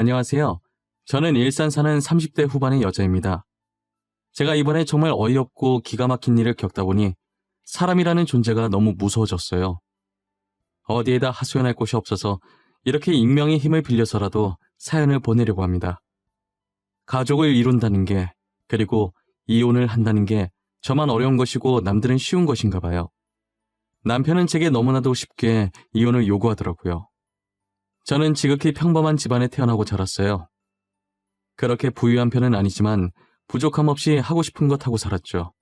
안녕하세요. 저는 일산 사는 30대 후반의 여자입니다. 제가 이번에 정말 어이없고 기가 막힌 일을 겪다 보니 사람이라는 존재가 너무 무서워졌어요. 어디에다 하소연할 곳이 없어서 이렇게 익명의 힘을 빌려서라도 사연을 보내려고 합니다. 가족을 이룬다는 게, 그리고 이혼을 한다는 게 저만 어려운 것이고 남들은 쉬운 것인가 봐요. 남편은 제게 너무나도 쉽게 이혼을 요구하더라고요. 저는 지극히 평범한 집안에 태어나고 자랐어요. 그렇게 부유한 편은 아니지만 부족함 없이 하고 싶은 것 하고 살았죠.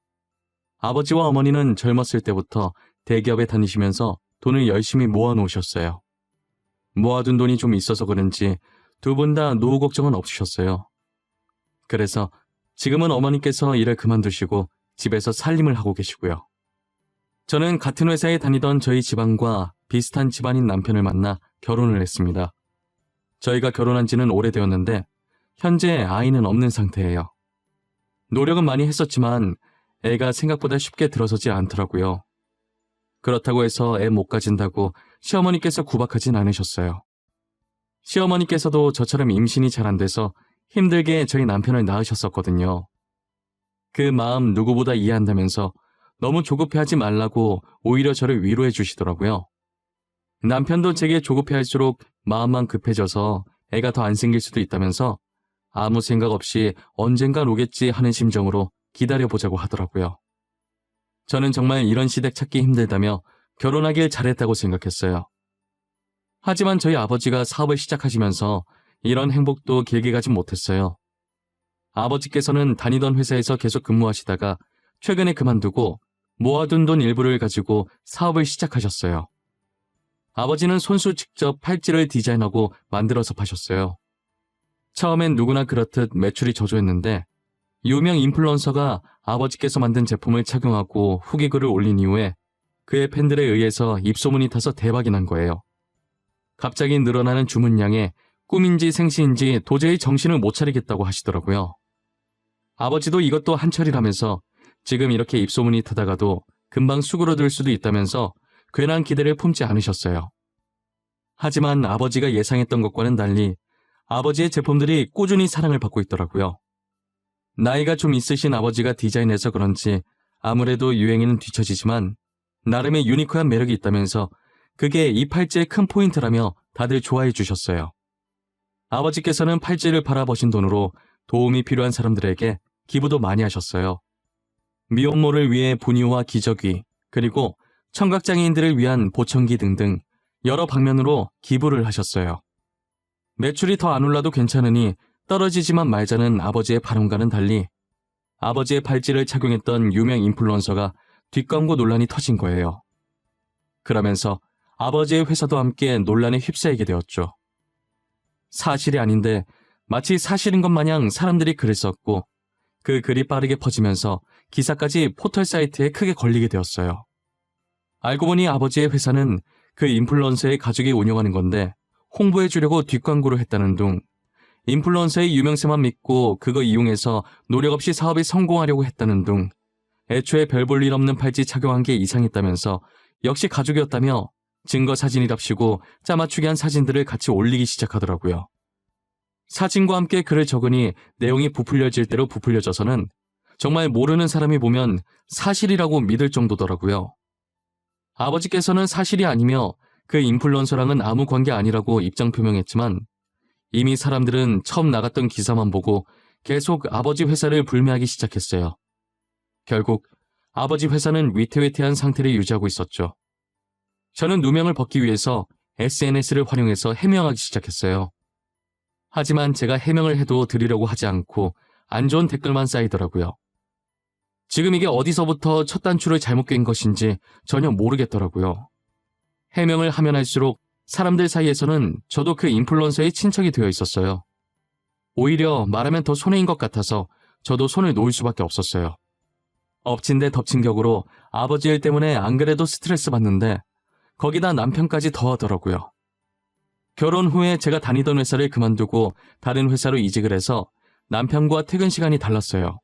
아버지와 어머니는 젊었을 때부터 대기업에 다니시면서 돈을 열심히 모아놓으셨어요. 모아둔 돈이 좀 있어서 그런지 두 분 다 노후 걱정은 없으셨어요. 그래서 지금은 어머니께서 일을 그만두시고 집에서 살림을 하고 계시고요. 저는 같은 회사에 다니던 저희 집안과 비슷한 집안인 남편을 만나 결혼을 했습니다. 저희가 결혼한 지는 오래되었는데 현재 아이는 없는 상태예요. 노력은 많이 했었지만 애가 생각보다 쉽게 들어서지 않더라고요. 그렇다고 해서 애 못 가진다고 시어머니께서 구박하진 않으셨어요. 시어머니께서도 저처럼 임신이 잘 안 돼서 힘들게 저희 남편을 낳으셨었거든요. 그 마음 누구보다 이해한다면서 너무 조급해하지 말라고 오히려 저를 위로해 주시더라고요. 남편도 제게 조급해할수록 마음만 급해져서 애가 더 안 생길 수도 있다면서 아무 생각 없이 언젠간 오겠지 하는 심정으로 기다려보자고 하더라고요. 저는 정말 이런 시댁 찾기 힘들다며 결혼하길 잘했다고 생각했어요. 하지만 저희 아버지가 사업을 시작하시면서 이런 행복도 길게 가진 못했어요. 아버지께서는 다니던 회사에서 계속 근무하시다가 최근에 그만두고 모아둔 돈 일부를 가지고 사업을 시작하셨어요. 아버지는 손수 직접 팔찌를 디자인하고 만들어서 파셨어요. 처음엔 누구나 그렇듯 매출이 저조했는데 유명 인플루언서가 아버지께서 만든 제품을 착용하고 후기 글을 올린 이후에 그의 팬들에 의해서 입소문이 타서 대박이 난 거예요. 갑자기 늘어나는 주문량에 꿈인지 생시인지 도저히 정신을 못 차리겠다고 하시더라고요. 아버지도 이것도 한철이라면서 지금 이렇게 입소문이 타다가도 금방 수그러들 수도 있다면서 괜한 기대를 품지 않으셨어요. 하지만 아버지가 예상했던 것과는 달리 아버지의 제품들이 꾸준히 사랑을 받고 있더라고요. 나이가 좀 있으신 아버지가 디자인해서 그런지 아무래도 유행에는 뒤처지지만 나름의 유니크한 매력이 있다면서 그게 이 팔찌의 큰 포인트라며 다들 좋아해 주셨어요. 아버지께서는 팔찌를 팔아버신 돈으로 도움이 필요한 사람들에게 기부도 많이 하셨어요. 미혼모를 위해 분유와 기저귀, 그리고 청각장애인들을 위한 보청기 등등 여러 방면으로 기부를 하셨어요. 매출이 더 안 올라도 괜찮으니 떨어지지만 말자는 아버지의 발언과는 달리 아버지의 팔찌를 착용했던 유명 인플루언서가 뒷광고 논란이 터진 거예요. 그러면서 아버지의 회사도 함께 논란에 휩싸이게 되었죠. 사실이 아닌데 마치 사실인 것 마냥 사람들이 글을 썼고 그 글이 빠르게 퍼지면서 기사까지 포털 사이트에 크게 걸리게 되었어요. 알고 보니 아버지의 회사는 그 인플루언서의 가족이 운영하는 건데 홍보해 주려고 뒷광고를 했다는 둥, 인플루언서의 유명세만 믿고 그거 이용해서 노력 없이 사업이 성공하려고 했다는 둥, 애초에 별 볼 일 없는 팔찌 착용한 게 이상했다면서 역시 가족이었다며 증거 사진이랍시고 짜맞추게 한 사진들을 같이 올리기 시작하더라고요. 사진과 함께 글을 적으니 내용이 부풀려질 대로 부풀려져서는 정말 모르는 사람이 보면 사실이라고 믿을 정도더라고요. 아버지께서는 사실이 아니며 그 인플루언서랑은 아무 관계 아니라고 입장 표명했지만 이미 사람들은 처음 나갔던 기사만 보고 계속 아버지 회사를 불매하기 시작했어요. 결국 아버지 회사는 위태위태한 상태를 유지하고 있었죠. 저는 누명을 벗기 위해서 SNS를 활용해서 해명하기 시작했어요. 하지만 제가 해명을 해도 드리려고 하지 않고 안 좋은 댓글만 쌓이더라고요. 지금 이게 어디서부터 첫 단추를 잘못 깬 것인지 전혀 모르겠더라고요. 해명을 하면 할수록 사람들 사이에서는 저도 그 인플루언서의 친척이 되어 있었어요. 오히려 말하면 더 손해인 것 같아서 저도 손을 놓을 수밖에 없었어요. 엎친 데 덮친 격으로 아버지 일 때문에 안 그래도 스트레스 받는데 거기다 남편까지 더하더라고요. 결혼 후에 제가 다니던 회사를 그만두고 다른 회사로 이직을 해서 남편과 퇴근 시간이 달랐어요.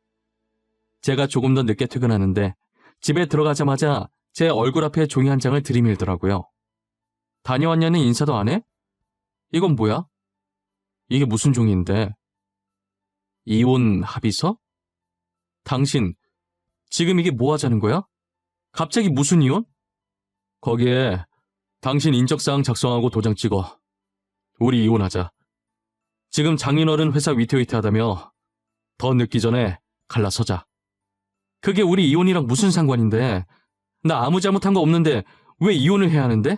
제가 조금 더 늦게 퇴근하는데 집에 들어가자마자 제 얼굴 앞에 종이 한 장을 들이밀더라고요. 다녀왔냐는 인사도 안 해? 이건 뭐야? 이게 무슨 종이인데? 이혼 합의서? 당신, 지금 이게 뭐 하자는 거야? 갑자기 무슨 이혼? 거기에 당신 인적사항 작성하고 도장 찍어. 우리 이혼하자. 지금 장인어른 회사 위태위태하다며 더 늦기 전에 갈라서자. 그게 우리 이혼이랑 무슨 상관인데? 나 아무 잘못한 거 없는데 왜 이혼을 해야 하는데?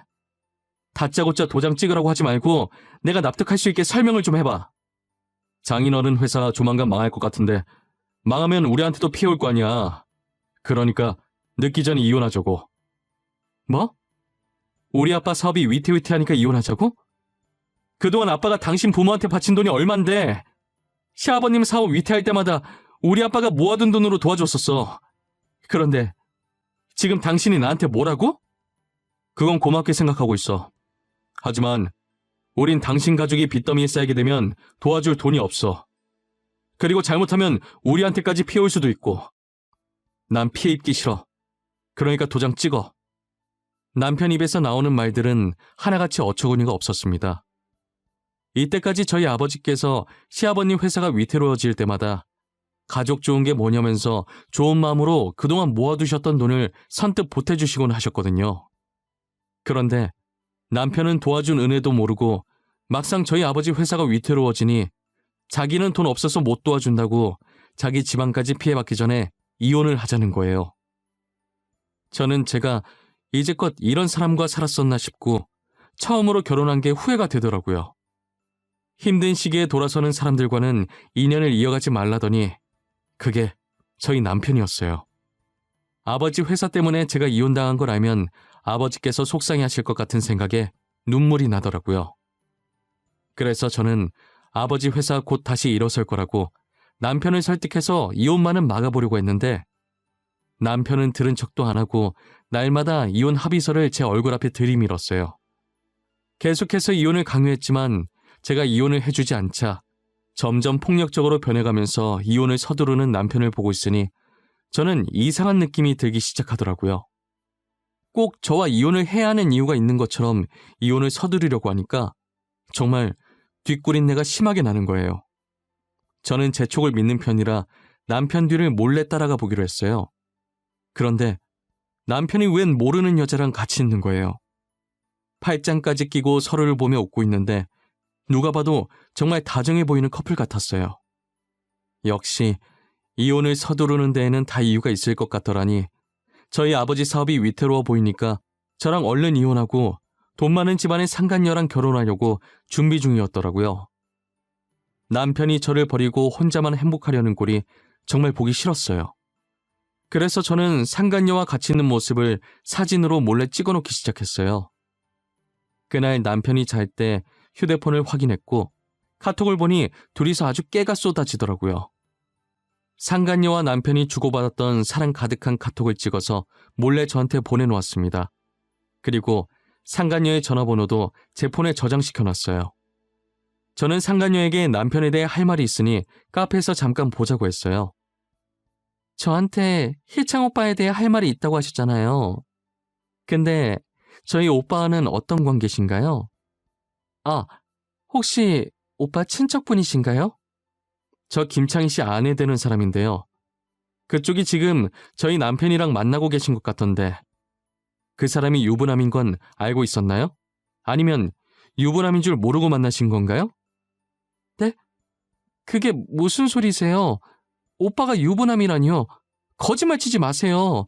다짜고짜 도장 찍으라고 하지 말고 내가 납득할 수 있게 설명을 좀 해봐. 장인어른 회사 조만간 망할 것 같은데 망하면 우리한테도 피해 올 거 아니야. 그러니까 늦기 전에 이혼하자고. 뭐? 우리 아빠 사업이 위태위태하니까 이혼하자고? 그동안 아빠가 당신 부모한테 바친 돈이 얼만데 시아버님 사업 위태할 때마다 우리 아빠가 모아둔 돈으로 도와줬었어. 그런데 지금 당신이 나한테 뭐라고? 그건 고맙게 생각하고 있어. 하지만 우린 당신 가족이 빚더미에 쌓이게 되면 도와줄 돈이 없어. 그리고 잘못하면 우리한테까지 피해 올 수도 있고. 난 피해 입기 싫어. 그러니까 도장 찍어. 남편 입에서 나오는 말들은 하나같이 어처구니가 없었습니다. 이때까지 저희 아버지께서 시아버님 회사가 위태로워질 때마다 가족 좋은 게 뭐냐면서 좋은 마음으로 그동안 모아두셨던 돈을 선뜻 보태주시곤 하셨거든요. 그런데 남편은 도와준 은혜도 모르고 막상 저희 아버지 회사가 위태로워지니 자기는 돈 없어서 못 도와준다고 자기 집안까지 피해받기 전에 이혼을 하자는 거예요. 저는 제가 이제껏 이런 사람과 살았었나 싶고 처음으로 결혼한 게 후회가 되더라고요. 힘든 시기에 돌아서는 사람들과는 인연을 이어가지 말라더니 그게 저희 남편이었어요. 아버지 회사 때문에 제가 이혼당한 걸 알면 아버지께서 속상해하실 것 같은 생각에 눈물이 나더라고요. 그래서 저는 아버지 회사 곧 다시 일어설 거라고 남편을 설득해서 이혼만은 막아보려고 했는데 남편은 들은 척도 안 하고 날마다 이혼 합의서를 제 얼굴 앞에 들이밀었어요. 계속해서 이혼을 강요했지만 제가 이혼을 해주지 않자 점점 폭력적으로 변해가면서 이혼을 서두르는 남편을 보고 있으니 저는 이상한 느낌이 들기 시작하더라고요. 꼭 저와 이혼을 해야 하는 이유가 있는 것처럼 이혼을 서두르려고 하니까 정말 뒷구린내가 심하게 나는 거예요. 저는 제 촉을 믿는 편이라 남편 뒤를 몰래 따라가 보기로 했어요. 그런데 남편이 웬 모르는 여자랑 같이 있는 거예요. 팔짱까지 끼고 서로를 보며 웃고 있는데 누가 봐도 정말 다정해 보이는 커플 같았어요. 역시 이혼을 서두르는 데에는 다 이유가 있을 것 같더라니 저희 아버지 사업이 위태로워 보이니까 저랑 얼른 이혼하고 돈 많은 집안의 상간녀랑 결혼하려고 준비 중이었더라고요. 남편이 저를 버리고 혼자만 행복하려는 꼴이 정말 보기 싫었어요. 그래서 저는 상간녀와 같이 있는 모습을 사진으로 몰래 찍어놓기 시작했어요. 그날 남편이 잘 때 휴대폰을 확인했고 카톡을 보니 둘이서 아주 깨가 쏟아지더라고요. 상간녀와 남편이 주고받았던 사랑 가득한 카톡을 찍어서 몰래 저한테 보내놓았습니다. 그리고 상간녀의 전화번호도 제 폰에 저장시켜놨어요. 저는 상간녀에게 남편에 대해 할 말이 있으니 카페에서 잠깐 보자고 했어요. 저한테 희창 오빠에 대해 할 말이 있다고 하셨잖아요. 근데 저희 오빠와는 어떤 관계신가요? 아, 혹시 오빠 친척분이신가요? 저 김창희 씨 아내 되는 사람인데요. 그쪽이 지금 저희 남편이랑 만나고 계신 것 같던데 그 사람이 유부남인 건 알고 있었나요? 아니면 유부남인 줄 모르고 만나신 건가요? 네? 그게 무슨 소리세요? 오빠가 유부남이라니요? 거짓말 치지 마세요.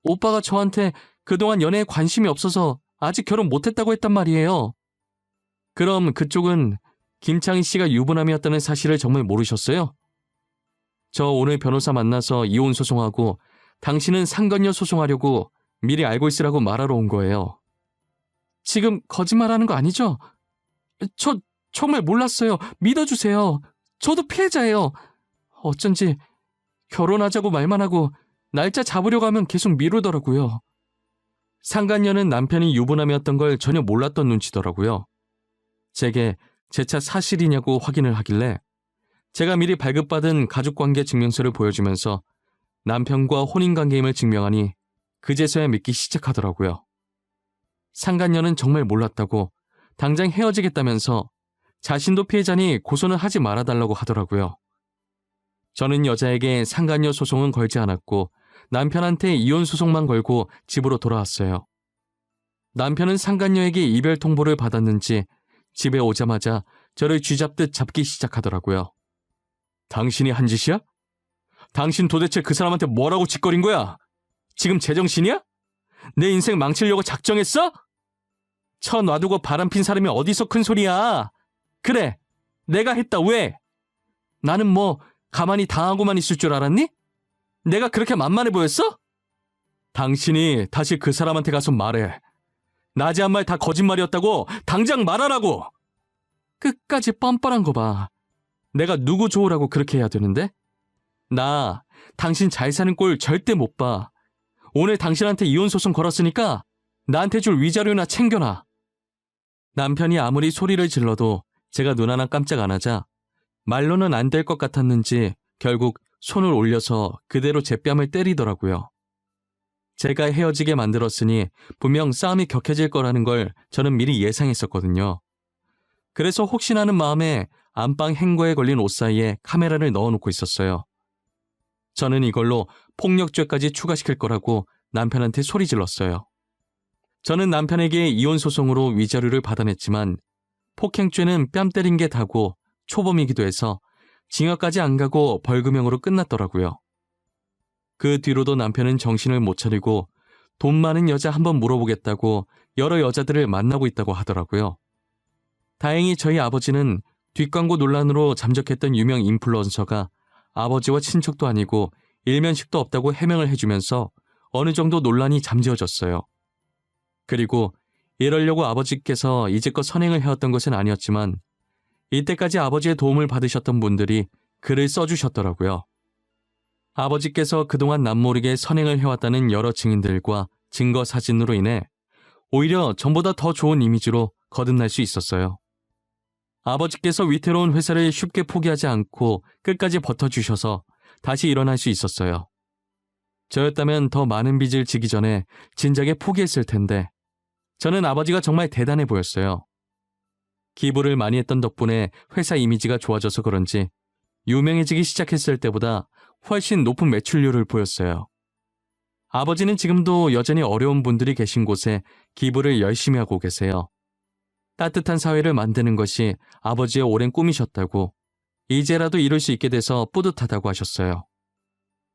오빠가 저한테 그동안 연애에 관심이 없어서 아직 결혼 못했다고 했단 말이에요. 그럼 그쪽은 김창희 씨가 유부남이었다는 사실을 정말 모르셨어요? 저 오늘 변호사 만나서 이혼 소송하고 당신은 상간녀 소송하려고 미리 알고 있으라고 말하러 온 거예요. 지금 거짓말하는 거 아니죠? 저 정말 몰랐어요. 믿어주세요. 저도 피해자예요. 어쩐지 결혼하자고 말만 하고 날짜 잡으려고 하면 계속 미루더라고요. 상간녀는 남편이 유부남이었던 걸 전혀 몰랐던 눈치더라고요. 제게 제 차 사실이냐고 확인을 하길래 제가 미리 발급받은 가족관계 증명서를 보여주면서 남편과 혼인관계임을 증명하니 그제서야 믿기 시작하더라고요. 상간녀는 정말 몰랐다고 당장 헤어지겠다면서 자신도 피해자니 고소는 하지 말아달라고 하더라고요. 저는 여자에게 상간녀 소송은 걸지 않았고 남편한테 이혼 소송만 걸고 집으로 돌아왔어요. 남편은 상간녀에게 이별 통보를 받았는지 집에 오자마자 저를 쥐잡듯 잡기 시작하더라고요. 당신이 한 짓이야? 당신 도대체 그 사람한테 뭐라고 짓거린 거야? 지금 제정신이야? 내 인생 망치려고 작정했어? 쳐 놔두고 바람핀 사람이 어디서 큰 소리야? 그래, 내가 했다. 왜? 나는 뭐 가만히 당하고만 있을 줄 알았니? 내가 그렇게 만만해 보였어? 당신이 다시 그 사람한테 가서 말해. 낮에 한 말 다 거짓말이었다고 당장 말하라고. 끝까지 뻔뻔한 거 봐. 내가 누구 좋으라고 그렇게 해야 되는데? 나 당신 잘 사는 꼴 절대 못 봐. 오늘 당신한테 이혼 소송 걸었으니까 나한테 줄 위자료나 챙겨놔. 남편이 아무리 소리를 질러도 제가 눈 하나 깜짝 안 하자 말로는 안 될 것 같았는지 결국 손을 올려서 그대로 제 뺨을 때리더라고요. 제가 헤어지게 만들었으니 분명 싸움이 격해질 거라는 걸 저는 미리 예상했었거든요. 그래서 혹시나 하는 마음에 안방 행거에 걸린 옷 사이에 카메라를 넣어놓고 있었어요. 저는 이걸로 폭력죄까지 추가시킬 거라고 남편한테 소리 질렀어요. 저는 남편에게 이혼 소송으로 위자료를 받아냈지만 폭행죄는 뺨 때린 게 다고 초범이기도 해서 징역까지 안 가고 벌금형으로 끝났더라고요. 그 뒤로도 남편은 정신을 못 차리고 돈 많은 여자 한번 물어보겠다고 여러 여자들을 만나고 있다고 하더라고요. 다행히 저희 아버지는 뒷광고 논란으로 잠적했던 유명 인플루언서가 아버지와 친척도 아니고 일면식도 없다고 해명을 해주면서 어느 정도 논란이 잠재워졌어요. 그리고 이러려고 아버지께서 이제껏 선행을 해왔던 것은 아니었지만 이때까지 아버지의 도움을 받으셨던 분들이 글을 써주셨더라고요. 아버지께서 그동안 남모르게 선행을 해왔다는 여러 증인들과 증거 사진으로 인해 오히려 전보다 더 좋은 이미지로 거듭날 수 있었어요. 아버지께서 위태로운 회사를 쉽게 포기하지 않고 끝까지 버텨주셔서 다시 일어날 수 있었어요. 저였다면 더 많은 빚을 지기 전에 진작에 포기했을 텐데 저는 아버지가 정말 대단해 보였어요. 기부를 많이 했던 덕분에 회사 이미지가 좋아져서 그런지 유명해지기 시작했을 때보다 훨씬 높은 매출률을 보였어요. 아버지는 지금도 여전히 어려운 분들이 계신 곳에 기부를 열심히 하고 계세요. 따뜻한 사회를 만드는 것이 아버지의 오랜 꿈이셨다고 이제라도 이룰 수 있게 돼서 뿌듯하다고 하셨어요.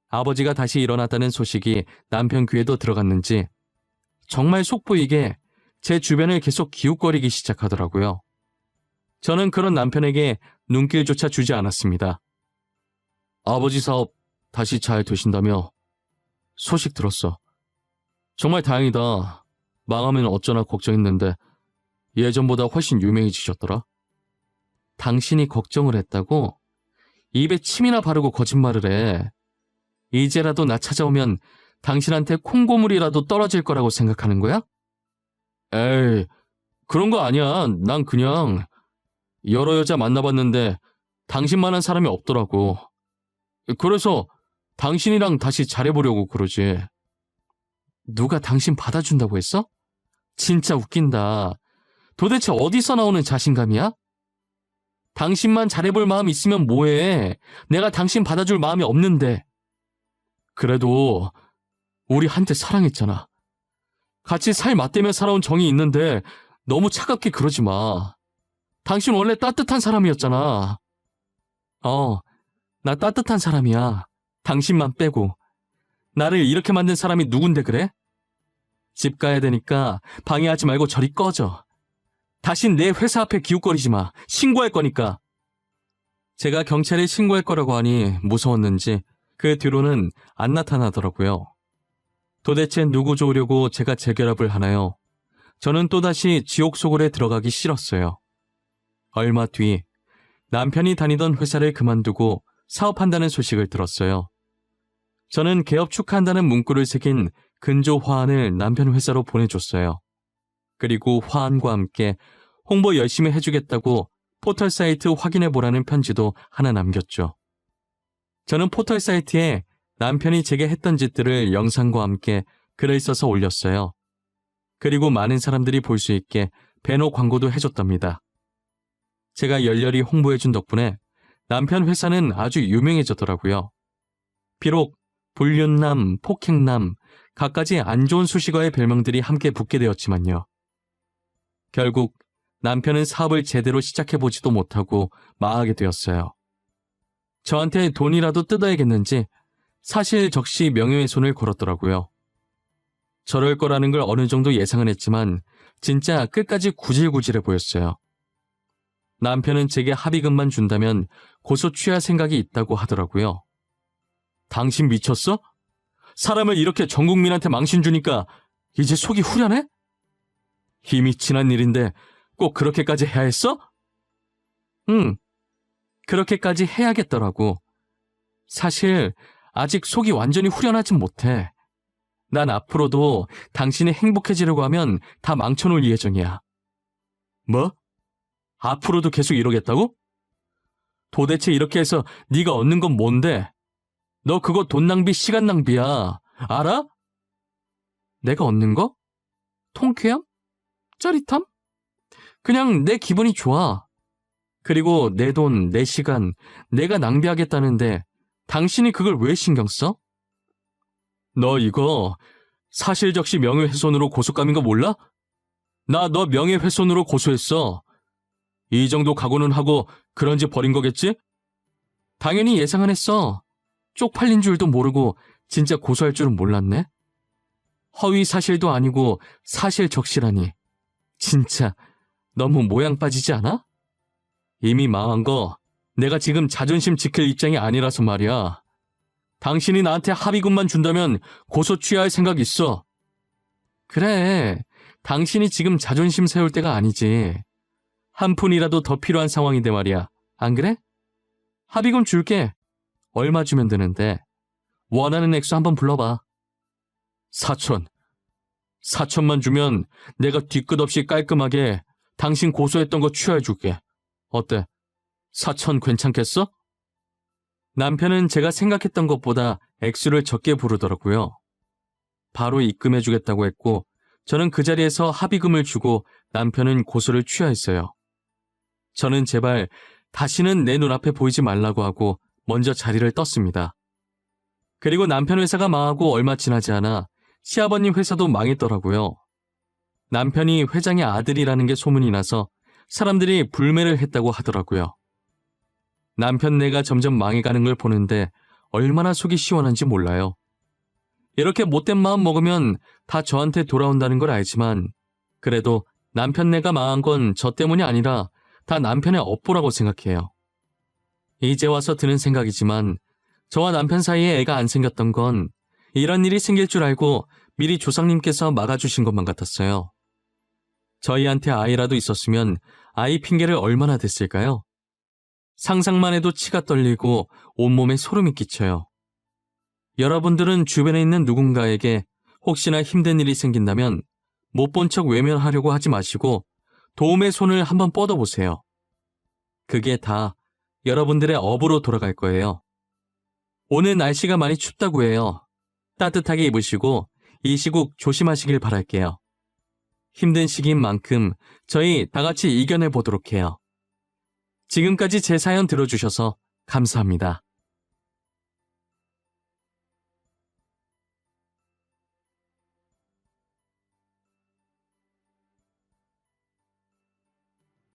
아버지가 다시 일어났다는 소식이 남편 귀에도 들어갔는지 정말 속보이게 제 주변을 계속 기웃거리기 시작하더라고요. 저는 그런 남편에게 눈길조차 주지 않았습니다. 아버지 사업 다시 잘 되신다며 소식 들었어. 정말 다행이다. 망하면 어쩌나 걱정했는데 예전보다 훨씬 유명해지셨더라. 당신이 걱정을 했다고? 입에 침이나 바르고 거짓말을 해. 이제라도 나 찾아오면 당신한테 콩고물이라도 떨어질 거라고 생각하는 거야? 에이, 그런 거 아니야. 난 그냥 여러 여자 만나봤는데 당신만한 사람이 없더라고. 그래서 당신이랑 다시 잘해보려고 그러지. 누가 당신 받아준다고 했어? 진짜 웃긴다. 도대체 어디서 나오는 자신감이야? 당신만 잘해볼 마음 있으면 뭐해. 내가 당신 받아줄 마음이 없는데. 그래도 우리 한때 사랑했잖아. 같이 살 맞대며 살아온 정이 있는데 너무 차갑게 그러지 마. 당신 원래 따뜻한 사람이었잖아. 나 따뜻한 사람이야. 당신만 빼고. 나를 이렇게 만든 사람이 누군데 그래? 집 가야 되니까 방해하지 말고 저리 꺼져. 다신 내 회사 앞에 기웃거리지 마. 신고할 거니까. 제가 경찰에 신고할 거라고 하니 무서웠는지 그 뒤로는 안 나타나더라고요. 도대체 누구 좋으려고 제가 재결합을 하나요? 저는 또다시 지옥 속으로 들어가기 싫었어요. 얼마 뒤 남편이 다니던 회사를 그만두고 사업한다는 소식을 들었어요. 저는 개업 축하한다는 문구를 새긴 근조 화환을 남편 회사로 보내줬어요. 그리고 화환과 함께 홍보 열심히 해주겠다고 포털 사이트 확인해보라는 편지도 하나 남겼죠. 저는 포털 사이트에 남편이 제게 했던 짓들을 영상과 함께 글을 써서 올렸어요. 그리고 많은 사람들이 볼 수 있게 배너 광고도 해줬답니다. 제가 열렬히 홍보해준 덕분에 남편 회사는 아주 유명해졌더라고요. 비록 불륜남, 폭행남, 갖가지 안 좋은 수식어의 별명들이 함께 붙게 되었지만요. 결국 남편은 사업을 제대로 시작해보지도 못하고 망하게 되었어요. 저한테 돈이라도 뜯어야겠는지 사실 적시 명예훼손을 걸었더라고요. 저럴 거라는 걸 어느 정도 예상은 했지만 진짜 끝까지 구질구질해 보였어요. 남편은 제게 합의금만 준다면 고소 취할 생각이 있다고 하더라고요. 당신 미쳤어? 사람을 이렇게 전 국민한테 망신 주니까 이제 속이 후련해? 이미 지난 일인데 꼭 그렇게까지 해야 했어? 응, 그렇게까지 해야겠더라고. 사실 아직 속이 완전히 후련하진 못해. 난 앞으로도 당신이 행복해지려고 하면 다 망쳐놓을 예정이야. 뭐? 앞으로도 계속 이러겠다고? 도대체 이렇게 해서 네가 얻는 건 뭔데? 너 그거 돈 낭비, 시간 낭비야. 알아? 내가 얻는 거? 통쾌함? 짜릿함? 그냥 내 기분이 좋아. 그리고 내 돈, 내 시간, 내가 낭비하겠다는데 당신이 그걸 왜 신경 써? 너 이거 사실적시 명예훼손으로 고소감인 거 몰라? 나 너 명예훼손으로 고소했어. 이 정도 각오는 하고 그런지 버린 거겠지? 당연히 예상은 했어. 쪽팔린 줄도 모르고 진짜 고소할 줄은 몰랐네. 허위 사실도 아니고 사실 적시라니. 진짜 너무 모양 빠지지 않아? 이미 망한 거 내가 지금 자존심 지킬 입장이 아니라서 말이야. 당신이 나한테 합의금만 준다면 고소 취하할 생각 있어. 그래, 당신이 지금 자존심 세울 때가 아니지. 한 푼이라도 더 필요한 상황인데 말이야. 안 그래? 합의금 줄게. 얼마 주면 되는데. 원하는 액수 한번 불러봐. 4천. 4천만 주면 내가 뒤끝 없이 깔끔하게 당신 고소했던 거 취하해줄게. 어때? 4천 괜찮겠어? 남편은 제가 생각했던 것보다 액수를 적게 부르더라고요. 바로 입금해주겠다고 했고 저는 그 자리에서 합의금을 주고 남편은 고소를 취하했어요. 저는 제발 다시는 내 눈앞에 보이지 말라고 하고 먼저 자리를 떴습니다. 그리고 남편 회사가 망하고 얼마 지나지 않아 시아버님 회사도 망했더라고요. 남편이 회장의 아들이라는 게 소문이 나서 사람들이 불매를 했다고 하더라고요. 남편네가 점점 망해가는 걸 보는데 얼마나 속이 시원한지 몰라요. 이렇게 못된 마음 먹으면 다 저한테 돌아온다는 걸 알지만 그래도 남편네가 망한 건 저 때문이 아니라 다 남편의 업보라고 생각해요. 이제 와서 드는 생각이지만 저와 남편 사이에 애가 안 생겼던 건 이런 일이 생길 줄 알고 미리 조상님께서 막아주신 것만 같았어요. 저희한테 아이라도 있었으면 아이 핑계를 얼마나 댔을까요? 상상만 해도 치가 떨리고 온몸에 소름이 끼쳐요. 여러분들은 주변에 있는 누군가에게 혹시나 힘든 일이 생긴다면 못 본 척 외면하려고 하지 마시고 도움의 손을 한번 뻗어보세요. 그게 다 여러분들의 업으로 돌아갈 거예요. 오늘 날씨가 많이 춥다고 해요. 따뜻하게 입으시고 이 시국 조심하시길 바랄게요. 힘든 시기인 만큼 저희 다 같이 이겨내 보도록 해요. 지금까지 제 사연 들어주셔서 감사합니다.